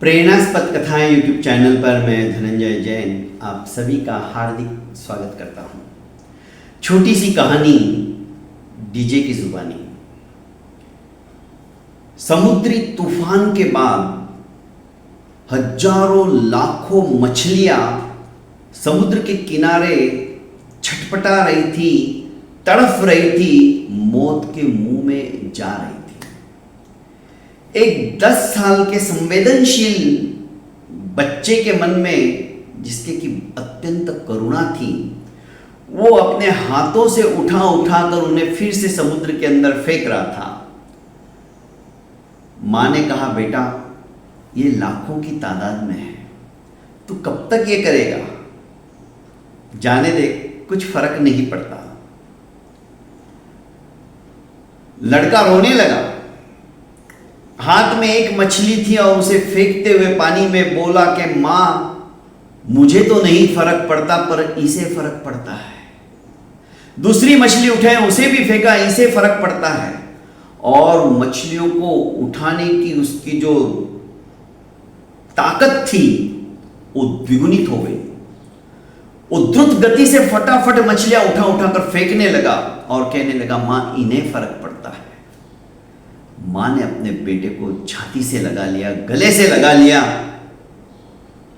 प्रेरणास्पद कथाएं YouTube channel पर मैं धनंजय जैन आप सभी का हार्दिक स्वागत करता हूं। छोटी सी कहानी डीजे की जुबानी। समुद्री तूफान के बाद हजारों लाखों मछलियां समुद्र के किनारे छटपटा रही थी, तड़फ रही थी, मौत के मुंह में जा रही थी। एक 10 साल के संवेदनशील बच्चे के मन में, जिसके की अत्यंत करुणा थी, वो अपने हाथों से उठा उठाकर उन्हें फिर से समुद्र के अंदर फेंक रहा था। मां ने कहा, बेटा ये लाखों की तादाद में है, तू कब तक ये करेगा? जाने दे, कुछ फर्क नहीं पड़ता। लड़का रोने लगा। हाथ में एक मछली थी और उसे फेंकते हुए पानी में बोला कि मां, मुझे तो नहीं फर्क पड़ता, पर इसे फर्क पड़ता है। दूसरी मछली उठाए, उसे भी फेंका, इसे फर्क पड़ता है। और मछलियों को उठाने की उसकी जो ताकत थी वो द्विगुणित हो गई। वो द्रुत गति से फटाफट मछलियां उठा उठाकर फेंकने लगा और कहने लगा, मां इन्हें फर्क पड़ता है। मां ने अपने बेटे को छाती से लगा लिया, गले से लगा लिया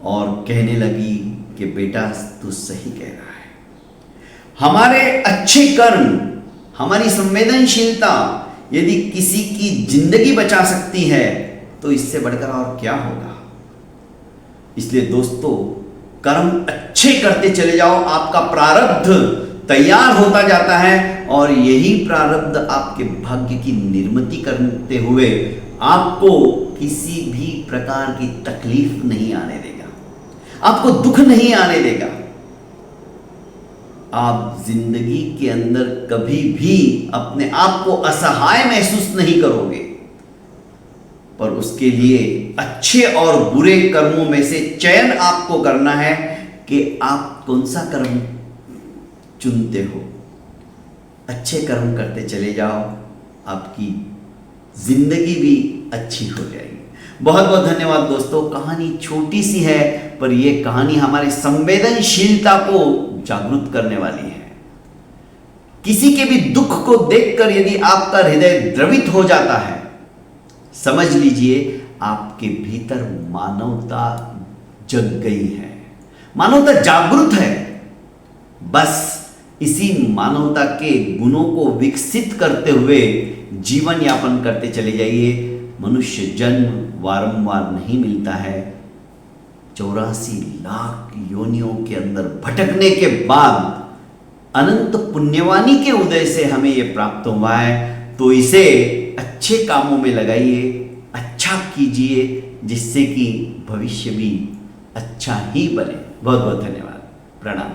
और कहने लगी कि बेटा तू सही कह रहा है। हमारे अच्छे कर्म, हमारी संवेदनशीलता यदि किसी की जिंदगी बचा सकती है तो इससे बढ़कर और क्या होगा। इसलिए दोस्तों, कर्म अच्छे करते चले जाओ, आपका प्रारब्ध तैयार होता जाता है और यही प्रारब्ध आपके भाग्य की निर्मिति करते हुए आपको किसी भी प्रकार की तकलीफ नहीं आने देगा, आपको दुख नहीं आने देगा। आप जिंदगी के अंदर कभी भी अपने आप को असहाय महसूस नहीं करोगे, पर उसके लिए अच्छे और बुरे कर्मों में से चयन आपको करना है कि आप कौन सा कर्म चुनते हो। अच्छे कर्म करते चले जाओ, आपकी जिंदगी भी अच्छी हो जाएगी। बहुत बहुत धन्यवाद दोस्तों। कहानी छोटी सी है, पर यह कहानी हमारी संवेदनशीलता को जागरूक करने वाली है। किसी के भी दुख को देखकर यदि आपका हृदय द्रवित हो जाता है, समझ लीजिए आपके भीतर मानवता जग गई है, मानवता जागृत है। बस इसी मानवता के गुणों को विकसित करते हुए जीवन यापन करते चले जाइए। मनुष्य जन्म वारंवार नहीं मिलता है। 84 लाख योनियों के अंदर भटकने के बाद अनंत पुण्यवानी के उदय से हमें यह प्राप्त हुआ है। तो इसे अच्छे कामों में लगाइए, अच्छा कीजिए, जिससे कि भविष्य भी अच्छा ही बने। बहुत बहुत धन्यवाद। प्रणाम।